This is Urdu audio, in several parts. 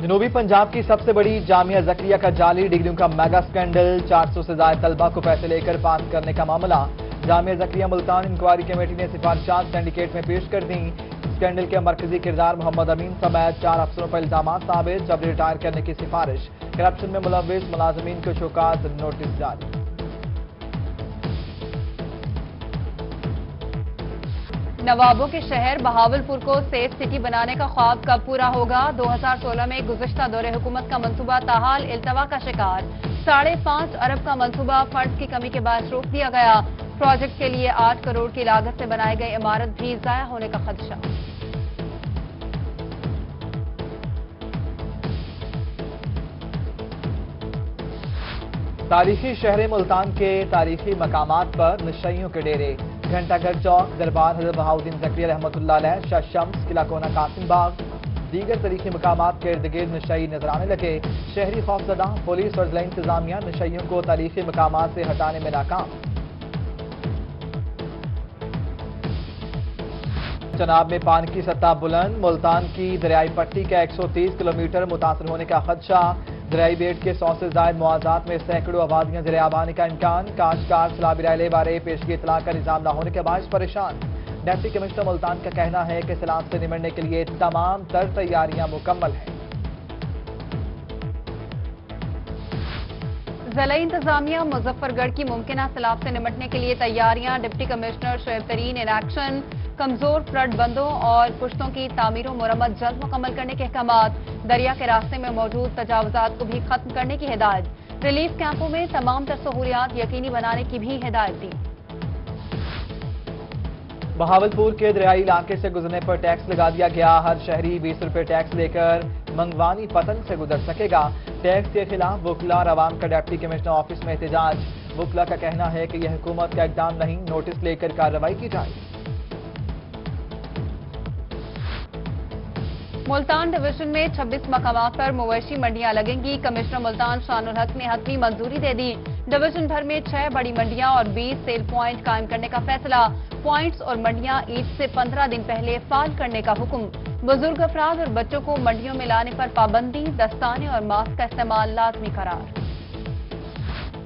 جنوبی پنجاب کی سب سے بڑی جامعہ زکریہ کا جعلی ڈگریوں کا میگا سکینڈل، 400 سے زائد طلبہ کو پیسے لے کر پاس کرنے کا معاملہ۔ جامعہ زکریہ ملتان انکوائری کمیٹی نے سفارشات سینڈیکیٹ میں پیش کر دیں۔ سکینڈل کے مرکزی کردار محمد امین سمیت 4 افسروں پر الزامات ثابت، جبری ریٹائر کرنے کی سفارش۔ کرپشن میں ملوث ملازمین کو شوکات نوٹس جاری۔ نوابوں کے شہر بہاولپور کو سیف سٹی بنانے کا خواب کب پورا ہوگا؟ 2016 میں گزشتہ دور حکومت کا منصوبہ تاحال التوا کا شکار۔ 5.5 ارب کا منصوبہ فنڈز کی کمی کے باعث روک دیا گیا۔ پروجیکٹ کے لیے 8 کروڑ کی لاگت سے بنائی گئی عمارت بھی ضائع ہونے کا خدشہ۔ تاریخی شہر ملتان کے تاریخی مقامات پر نشائیوں کے ڈیرے۔ گھنٹہ گھر چوک، دربار حضرت بہاؤالدین زکریہ رحمۃ اللہ علیہ، شاہ شمس، قلعہ کونا قاسم باغ، دیگر تاریخی مقامات کے ارد گرد نشائی نظر آنے لگے۔ شہری خوفزدہ، پولیس اور ضلعی انتظامیہ نشائیوں کو تاریخی مقامات سے ہٹانے میں ناکام۔ چناب میں پانی کی سطح بلند، ملتان کی دریائی پٹی کا 130 کلومیٹر متاثر ہونے کا خدشہ۔ دریائی بیڑ کے 100 سے زائد موازات میں سینکڑوں آبادیاں زیر آب آنے کا امکان۔ کاشتکار سیلابی رائلے بارے پیشگی اطلاع کا نظام نہ ہونے کے باعث پریشان۔ ڈپٹی کمشنر ملتان کا کہنا ہے کہ سیلاب سے نمٹنے کے لیے تمام تر تیاریاں مکمل ہیں۔ ضلعی انتظامیہ مظفر گڑھ کی ممکنہ سیلاب سے نمٹنے کے لیے تیاریاں۔ Deputy commissioner Shoaib Tareen in action. کمزور فلڈ بندوں اور پشتوں کی تعمیر و مرمت جلد مکمل کرنے کے احکامات۔ دریا کے راستے میں موجود تجاوزات کو بھی ختم کرنے کی ہدایت۔ ریلیف کیمپوں میں تمام تر سہولیات یقینی بنانے کی بھی ہدایت دی۔ بہاولپور کے دریائی علاقے سے گزرنے پر ٹیکس لگا دیا گیا۔ ہر شہری 20 روپے ٹیکس لے کر منگوانی پتن سے گزر سکے گا۔ ٹیکس کے خلاف وکلا اور عوام کا ڈپٹی کمشنر آفس میں احتجاج۔ وکلا کا کہنا ہے کہ یہ حکومت کا اقدام نہیں، نوٹس لے کر کارروائی کی جائے۔ ملتان ڈویژن میں 26 مقامات پر مویشی منڈیاں لگیں گی۔ کمشنر ملتان شان الحق نے حتمی منظوری دے دی۔ ڈویژن بھر میں 6 بڑی منڈیاں اور 20 سیل پوائنٹ قائم کرنے کا فیصلہ۔ پوائنٹس اور منڈیاں عید سے 15 دن پہلے فعال کرنے کا حکم۔ بزرگ افراد اور بچوں کو منڈیوں میں لانے پر پابندی، دستانے اور ماسک کا استعمال لازمی قرار۔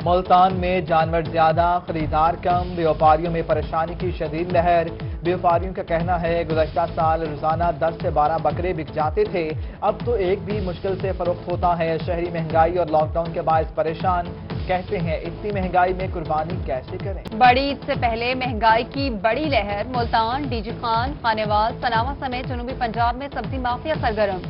ملتان میں جانور زیادہ، خریدار کم، بیوپاریوں میں پریشانی کی شدید لہر۔ بیوپاریوں کا کہنا ہے گزشتہ سال روزانہ 10 سے 12 بکرے بک جاتے تھے، اب تو ایک بھی مشکل سے فروخت ہوتا ہے۔ شہری مہنگائی اور لاک ڈاؤن کے باعث پریشان، کہتے ہیں اتنی مہنگائی میں قربانی کیسے کریں۔ بڑی عید سے پہلے مہنگائی کی بڑی لہر۔ ملتان، ڈی جی خان، خانیوال، سناوا سمیت جنوبی پنجاب میں سبزی مافیا سرگرم۔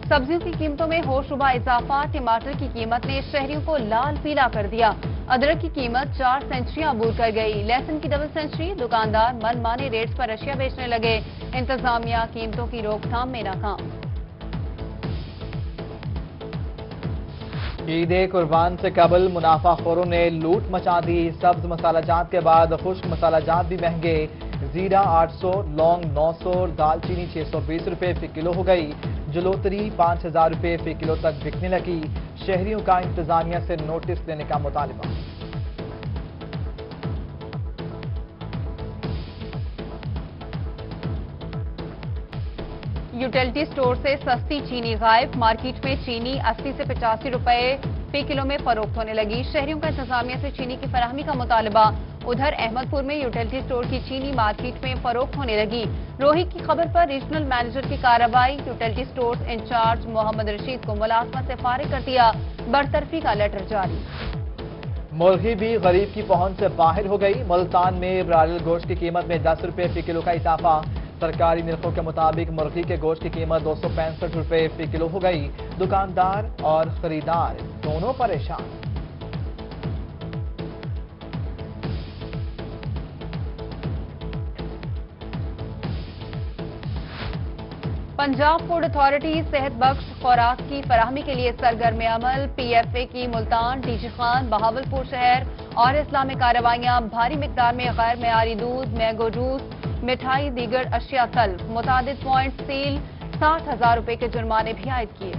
سبزیوں کی قیمتوں میں ہوشربا اضافہ۔ ٹماٹر کی قیمت نے شہریوں کو لال پیلا کر دیا۔ ادرک کی قیمت 4 سینچریاں عبور کر گئی۔ لہسن کی ڈبل سینچری۔ دکاندار من مانے ریٹس پر اشیاء بیچنے لگے۔ انتظامیہ قیمتوں کی روک تھام میں ناکام۔ عید قربان سے قبل منافع خوروں نے لوٹ مچا دی۔ سبز مسالہ جات کے بعد خشک مسالہ جات بھی مہنگے۔ زیرہ 800، لونگ 900 اور دال چینی 620 روپے فی کلو ہو گئی۔ جلوتری 5000 روپے فی کلو تک بکنے لگی۔ شہریوں کا انتظامیہ سے نوٹس لینے کا مطالبہ۔ یوٹیلٹی سٹور سے سستی چینی غائب۔ مارکیٹ میں چینی 80 سے 85 روپے فی کلو میں فروخت ہونے لگی۔ شہریوں کا انتظامیہ سے چینی کی فراہمی کا مطالبہ۔ ادھر احمد پور میں یوٹیلٹی سٹور کی چینی مارکیٹ میں فروخت ہونے لگی۔ روہی کی خبر پر ریجنل مینیجر کی کارروائی۔ یوٹیلٹی سٹورز انچارج محمد رشید کو ملازمت سے فارغ کر دیا۔ برطرفی کا لیٹر جاری۔ مرغی بھی غریب کی پہنچ سے باہر ہو گئی۔ ملتان میں برائیڈل گوشت کی قیمت میں 10 روپے فی کلو کا اضافہ۔ سرکاری نرخوں کے مطابق مرغی کے گوشت کی قیمت 265 روپے فی کلو ہو گئی۔ دکاندار اور خریدار دونوں پریشان۔ پنجاب فوڈ اتھارٹی صحت بخش خوراک کی فراہمی کے لیے سرگرم عمل۔ پی ایف اے کی ملتان، ڈی جی خان، بہاولپور شہر اور اضلاع میں کارروائیاں۔ بھاری مقدار میں غیر معیاری دودھ، مینگو جوس، مٹھائی، دیگر اشیاء طلب۔ متعدد پوائنٹ سیل، 60,000 روپے کے جرمانے بھی عائد کیے۔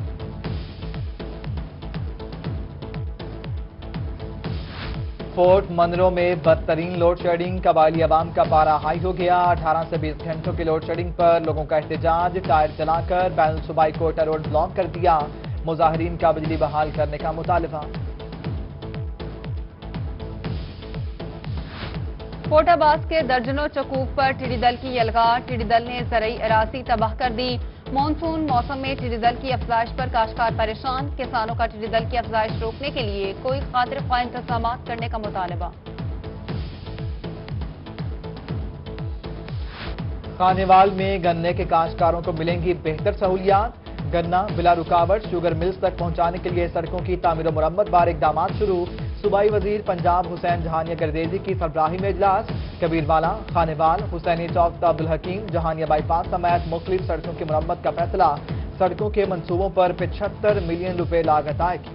فورٹ منرو میں بدترین لوڈ شیڈنگ۔ قبائلی عوام کا پارہ ہائی ہو گیا۔ 18 سے 20 گھنٹوں کی لوڈ شیڈنگ پر لوگوں کا احتجاج۔ ٹائر جلا کر بین الصوبائی کوئٹہ روڈ بلاک کر دیا۔ مظاہرین کا بجلی بحال کرنے کا مطالبہ۔ کوٹ عباس کے درجنوں چکوک پر ٹڈی دل کی یلغار، ٹڈی دل نے زرعی اراضی تباہ کر دی۔ مانسون موسم میں ٹڈی دل کی افزائش پر کاشتکار پریشان، کسانوں کا ٹڈی دل کی افزائش روکنے کے لیے کوئی قادر خواہ انتظامات کرنے کا مطالبہ۔ خانیوال میں گنے کے کاشتکاروں کو ملیں گی بہتر سہولیات، گنا بلا رکاوٹ شوگر ملز تک پہنچانے کے لیے سڑکوں کی تعمیر و مرمت بار اقدامات شروع۔ صوبائی وزیر پنجاب حسین جہانیہ گردیزی کی سربراہی میں اجلاس۔ کبیر والا، خانیوال، حسینی چوک عبدالحکیم، جہانیہ بائی پاس سمیت مختلف سڑکوں کی مرمت کا فیصلہ۔ سڑکوں کے منصوبوں پر 75 ملین روپے لاگت آئے گی۔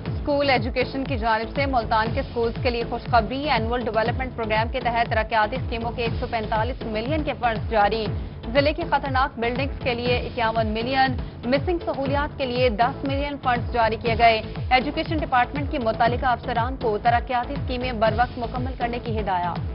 اسکول ایجوکیشن کی جانب سے ملتان کے اسکولز کے لیے خوشخبری، اینول ڈیولپمنٹ پروگرام کے تحت ترقیاتی اسکیموں کے 145 ملین کے فنڈز جاری۔ ضلع کی خطرناک بلڈنگز کے لیے 51 ملین، مسنگ سہولیات کے لیے 10 ملین فنڈز جاری کیے گئے۔ ایجوکیشن ڈپارٹمنٹ کی متعلقہ افسران کو ترقیاتی اسکیمیں بروقت مکمل کرنے کی ہدایات۔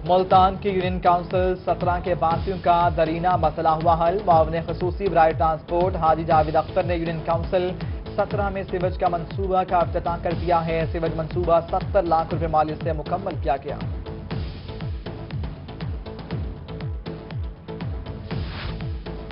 ملتان کی یونین کونسل 17 کے باسیوں کا درینہ مسئلہ ہوا حل۔ معاون خصوصی برائے ٹرانسپورٹ حاجی جاوید اختر نے یونین کونسل 17 میں سیوج کا منصوبہ کا افتتاح کر دیا ہے۔ سیوج منصوبہ 70 لاکھ روپے مالیت سے مکمل کیا گیا۔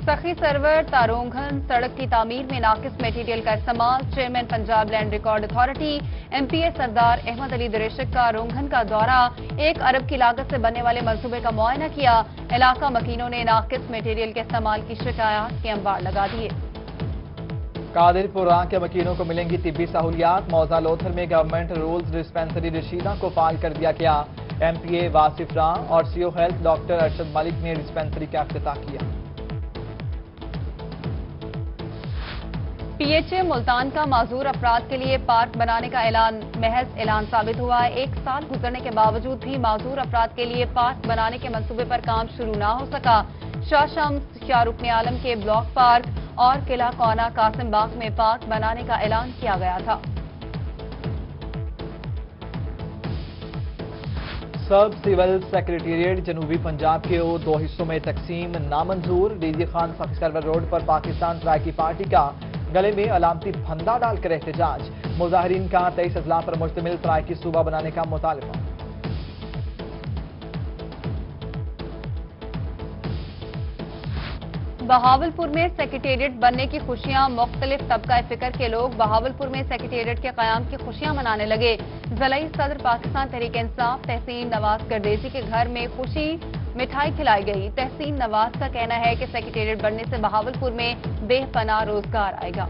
سخی سرور تارونگھن سڑک کی تعمیر میں ناقص میٹیریل کا استعمال، chairman Punjab land record authority M P A Sardar Ahmad علی دریشک کا رونگھن کا دورہ، 1 ارب کی لاگت سے بننے والے منصوبے کا معائنہ کیا۔ علاقہ مکینوں نے ناقص میٹیریل کے استعمال کی شکایات کے انبار لگا دیے۔ قادر پور کے مکینوں کو ملیں گی طبی سہولیات، موضع لوتھر میں گورنمنٹ رولز ڈسپینسری رشیدہ کو فعال کر دیا گیا۔ ایم پی اے واصف راں اور سی O health doctor Arshad Malik نے ڈسپینسری کا افتتاح کیا۔ پی ایچ اے ملتان کا معذور افراد کے لیے پارک بنانے کا اعلان محض اعلان ثابت ہوا ہے۔ 1 سال گزرنے کے باوجود بھی معذور افراد کے لیے پارک بنانے کے منصوبے پر کام شروع نہ ہو سکا۔ شاہ شمس، شاہ رکن عالم کے بلاک پارک اور قلعہ کونا قاسم باغ میں پارک بنانے کا اعلان کیا گیا تھا۔ سب سول سیکریٹریٹ جنوبی پنجاب کے 2 حصوں میں تقسیم نامنظور۔ ڈی جی خان سخی سرور روڈ پر پاکستان ترقی پارٹی کا گلے میں علامتی پھندا ڈال کر احتجاج، مظاہرین کا 23 اضلاع پر مشتمل ترقی صوبہ بنانے کا مطالبہ۔ بہاولپور میں سیکریٹریٹ بننے کی خوشیاں، مختلف طبقہ فکر کے لوگ بہاولپور میں سیکریٹریٹ کے قیام کی خوشیاں منانے لگے۔ ضلعی صدر پاکستان تحریک انصاف تحسین نواز گردیزی کے گھر میں خوشی مٹھائی کھلائی گئی۔ تحسین نواز کا کہنا ہے کہ سیکریٹریٹ بننے سے بہاولپور میں بے پناہ روزگار آئے گا۔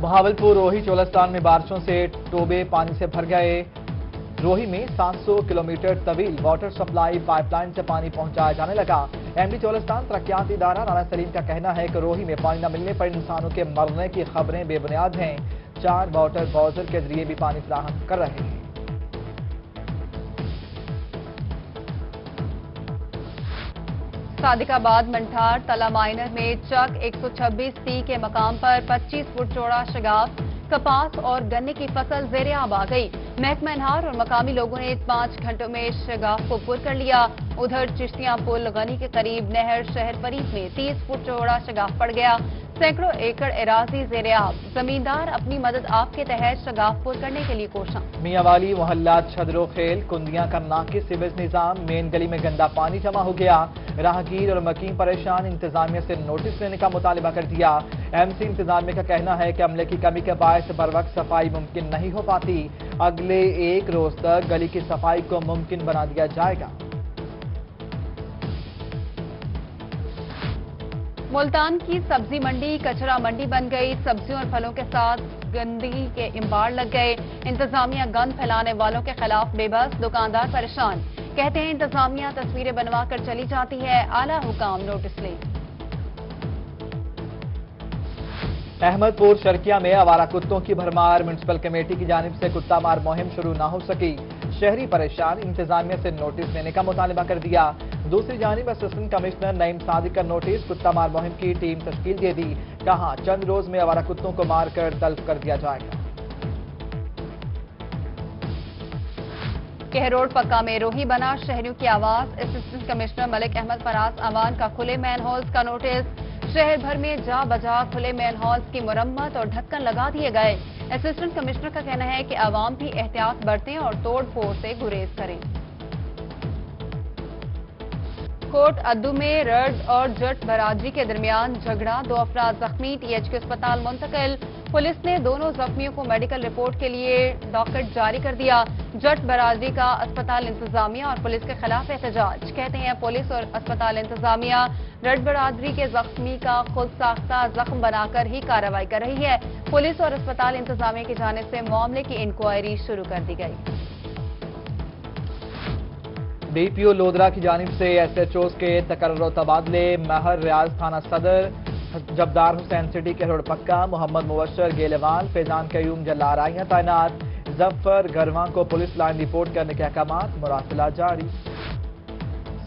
بہاولپور روہی چولستان میں بارشوں سے ٹوبے پانی سے بھر گئے۔ روہی میں 700 کلومیٹر طویل واٹر سپلائی پائپ لائن سے پانی پہنچایا جانے لگا۔ ایم ڈی چولستان ترقیاتی ادارہ رانا سلیم کا کہنا ہے کہ روہی میں پانی نہ ملنے پر انسانوں کے مرنے کی خبریں بے بنیاد ہیں۔ 4 واٹر باؤزر کے ذریعے بھی پانی فراہم کر رہے ہیں۔ صادق آباد منٹھار تلا مائنر میں چک 126 کے مقام پر 25 فٹ چوڑا شگاف، کپاس اور گنے کی فصل زیر آب آ گئی۔ محکمہ انہار اور مقامی لوگوں نے 5 گھنٹوں میں شگاف کو پر کر لیا۔ ادھر چشتیاں پل غنی کے قریب نہر شہر فریب میں 30 فٹ چوڑا شگاف پڑ گیا۔ سینکڑوں ایکڑ اراضی زیر آب، زمیندار اپنی مدد آپ کے تحت شگاف پر کرنے کے لیے کوشاں۔ میاں والی محلہ چھدرو خیل کندیاں کا ناقص سیویج نظام، مین گلی میں گندا پانی جمع ہو گیا۔ راہگیر اور مکین پریشان، انتظامیہ سے نوٹس لینے کا مطالبہ کر دیا۔ ایم سی انتظامیہ کا کہنا ہے کہ عملے کی کمی کے باعث بروقت صفائی ممکن نہیں ہو پاتی۔ اگلے 1 روز تک گلی کی صفائی کو ممکن بنا دیا جائے گا۔ ملتان کی سبزی منڈی کچرا منڈی بن گئی، سبزیوں اور پھلوں کے ساتھ گندگی کے انبار لگ گئے۔ انتظامیہ گند پھیلانے والوں کے خلاف بے بس، دکاندار پریشان، کہتے ہیں انتظامیہ تصویریں بنوا کر چلی جاتی ہے، اعلیٰ حکام نوٹس لیں۔ احمد پور شرکیہ میں آوارہ کتوں کی بھرمار، میونسپل کمیٹی کی جانب سے کتا مار مہم شروع نہ ہو سکی، شہری پریشان، انتظامیہ سے نوٹس لینے کا مطالبہ کر دیا۔ دوسری جانب اسسٹنٹ کمشنر نعیم صادق کا نوٹس، کتا مار مہم کی ٹیم تشکیل دے دی، کہا چند روز میں آوارہ کتوں کو مار کر تلف کر دیا جائے گا۔ کہروڑ پکا میں روہی بنا شہریوں کی آواز، اسسٹنٹ کمشنر ملک احمد فراز امان کا کھلے مین ہولز کا نوٹس، شہر بھر میں جا بجا کھلے مین ہالز کی مرمت اور ڈھکن لگا دیے گئے۔ اسسٹنٹ کمشنر کا کہنا ہے کہ عوام بھی احتیاط برتیں اور توڑ پھوڑ سے گریز کریں۔ کوٹ ادو میں رڈ اور جٹ برادری کے درمیان جھگڑا، 2 افراد زخمی، ٹی ایچ کے اسپتال منتقل۔ پولیس نے دونوں زخمیوں کو میڈیکل رپورٹ کے لیے ڈاکٹ جاری کر دیا۔ جٹ برادری کا اسپتال انتظامیہ اور پولیس کے خلاف احتجاج، کہتے ہیں پولیس اور اسپتال انتظامیہ رڈ برادری کے زخمی کا خود ساختہ زخم بنا کر ہی کارروائی کر رہی ہے۔ پولیس اور اسپتال انتظامیہ کی جانب سے معاملے کی انکوائری شروع کر دی گئی۔ ڈی پی او لودرا کی جانب سے ایس ایچ اوز کے تقرر و تبادلے، مہر ریاض تھانہ صدر، جبدار حسین سٹی کہروڑ پکا، محمد مبشر گیلوال، فیضان قیوم جلارائیاں تعینات، ظفر گرواں کو پولیس لائن رپورٹ کرنے کے احکامات، مراسلہ جاری۔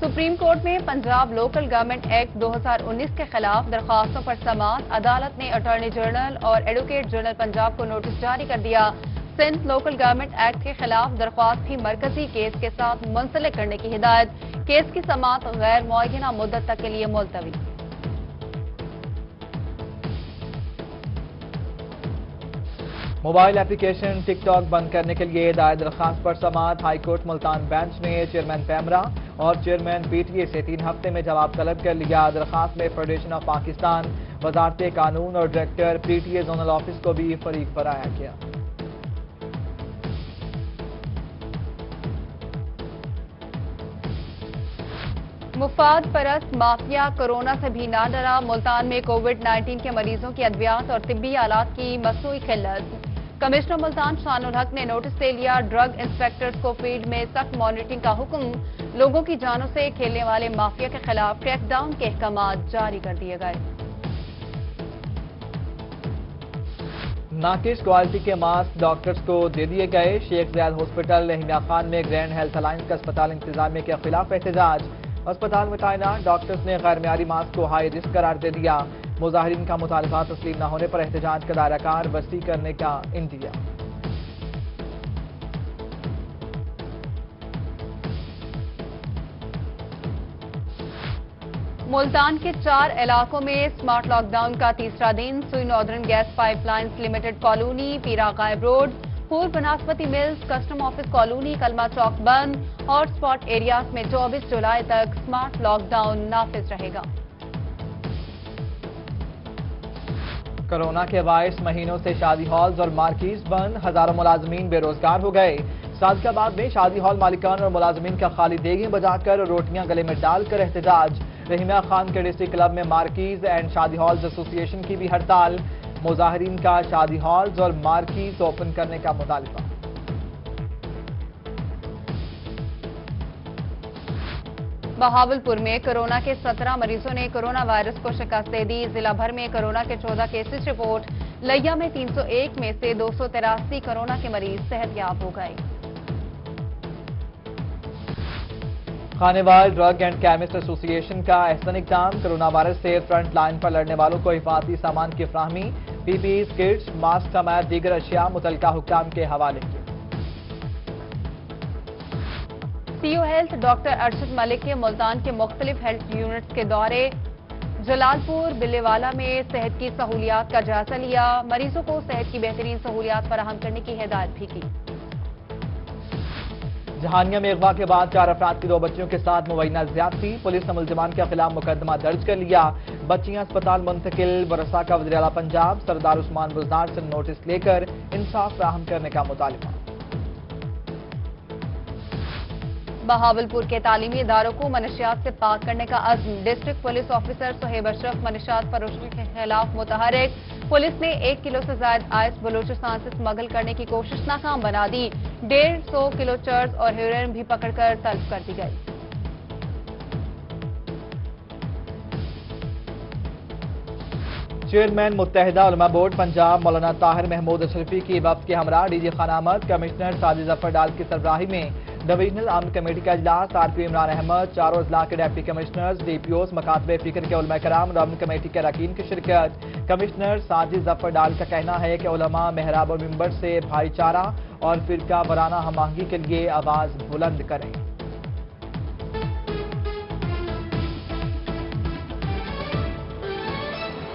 سپریم کورٹ میں پنجاب لوکل گورنمنٹ ایکٹ 2019 کے خلاف درخواستوں پر سماعت، عدالت نے اٹارنی جنرل اور ایڈوکیٹ جنرل پنجاب کو نوٹس جاری کر دیا۔ سندھ لوکل گورنمنٹ ایکٹ کے خلاف درخواست بھی مرکزی کیس کے ساتھ منسلک کرنے کی ہدایت، کیس کی سماعت غیر معینہ مدت تک کے لیے ملتوی۔ موبائل اپلیکیشن ٹک ٹاک بند کرنے کے لیے دائر درخواست پر سماعت، ہائی کورٹ ملتان بینچ نے چیئرمین پیمرا اور چیئرمین پی ٹی اے سے 3 ہفتے میں جواب طلب کر لیا۔ درخواست میں فیڈریشن آف پاکستان، وزارت قانون اور director P T A zonal office کو بھی فریق بنایا گیا۔ مفاد پرست مافیا کورونا سے بھی نہ ڈرا، ملتان میں کووڈ-19 کے مریضوں کی ادویات اور طبی آلات کی مصنوعی قلت۔ کمشنر ملتان شان الحق نے نوٹس لے لیا، ڈرگ انسپیکٹرز کو فیلڈ میں سخت مانیٹرنگ کا حکم، لوگوں کی جانوں سے کھیلنے والے مافیا کے خلاف کریک ڈاؤن کے احکامات جاری کر دیے گئے۔ ناقص کوالٹی کے ماسک ڈاکٹرز کو دے دیے گئے۔ شیخ زیاد ہاسپٹل رحیمیہ خان میں گرینڈ ہیلتھ الائنس کا اسپتال انتظامیہ کے خلاف احتجاج، اسپتال میں تعینات ڈاکٹرز نے غیر معیاری ماسک کو ہائی رسک قرار دے دیا۔ مظاہرین کا مطالبات تسلیم نہ ہونے پر احتجاج کا دائرہ کار وسیع کرنے کا انڈیا۔ ملتان کے 4 علاقوں میں سمارٹ لاک ڈاؤن کا تیسرا دن، Sui northern gas pipelines limited colony, Pir Ghaib road, پور Banaspati mills, custom office colony, Kalma Chowk بند، ہاٹ سپاٹ ایریاز میں 24 جولائی تک سمارٹ لاک ڈاؤن نافذ رہے گا۔ کورونا کے باعث مہینوں سے شادی ہالز اور مارکیز بند، ہزاروں ملازمین بے روزگار ہو گئے۔ سازقہ آباد میں شادی ہال مالکان اور ملازمین کا خالی دیگیں بجا کر روٹیاں گلے میں ڈال کر احتجاج۔ رحیمیہ خان کے ڈسٹرکٹ کلب میں مارکیز اینڈ شادی ہالز ایسوسی ایشن کی بھی ہڑتال، مظاہرین کا شادی ہالز اور مارکیز اوپن کرنے کا مطالبہ۔ بہاولپور میں کورونا کے 17 مریضوں نے کورونا وائرس کو شکست دے دی، ضلع بھر میں کورونا کے 14 کیسز رپورٹ، لیا میں 301 میں سے 283 کورونا کے مریض صحت یاب ہو گئے۔ خانیوال ڈرگ اینڈ کیمسٹ ایسوسی ایشن کا احسن اقدام، کورونا وائرس سے فرنٹ لائن پر لڑنے والوں کو حفاظتی سامان کی فراہمی، پی پی ایز کٹس، ماسک سمیت دیگر اشیاء متعلقہ حکام کے حوالے کی۔ سی O health doctor Arshad Malik کے ملتان کے مختلف ہیلتھ یونٹس کے دورے، جلال پور بلے والا میں صحت کی سہولیات کا جائزہ لیا، مریضوں کو صحت کی بہترین سہولیات فراہم کرنے کی ہدایت بھی کی۔ جہانیہ میں اغوا کے بعد 4 افراد کی 2 بچیوں کے ساتھ مبینہ زیادتی، پولیس نے ملزمان کے خلاف مقدمہ درج کر لیا، بچیاں اسپتال منتقل، ورثاء کا وزیر اعلیٰ پنجاب سردار عثمان بزدار سے نوٹس لے کر انصاف فراہم کرنے کا مطالبہ۔ بہاولپور کے تعلیمی اداروں کو منشیات سے پاک کرنے کا عزم، ڈسٹرکٹ پولیس آفیسر سہیب اشرف منشیات فروشی کے خلاف متحرک، پولیس نے 1 کلو سے زائد آئس بلوچستان سے اسمگل کرنے کی کوشش ناکام بنا دی، 150 کلو چرس اور ہیروئن بھی پکڑ کر طلب کر دی گئی۔ چیئرمین متحدہ علماء بورڈ پنجاب مولانا طاہر محمود اشرفی کی وفد کے ہمراہ ڈی جی خان آمد، کمشنر ساجد ظفر ڈال کی سربراہی میں ڈویژنل امن کمیٹی کا اجلاس، آر پی عمران احمد، چاروں اضلاع کے ڈپٹی کمشنرز، ڈی پی اوز، مکاتب فکر کے علماء کرام اور امن کمیٹی کے اراکین کی شرکت۔ کمشنر ساجد ظفر ڈال کا کہنا ہے کہ علماء محراب و منبر سے بھائی چارہ اور فرقہ وارانہ ہم آہنگی کے لیے آواز بلند کریں۔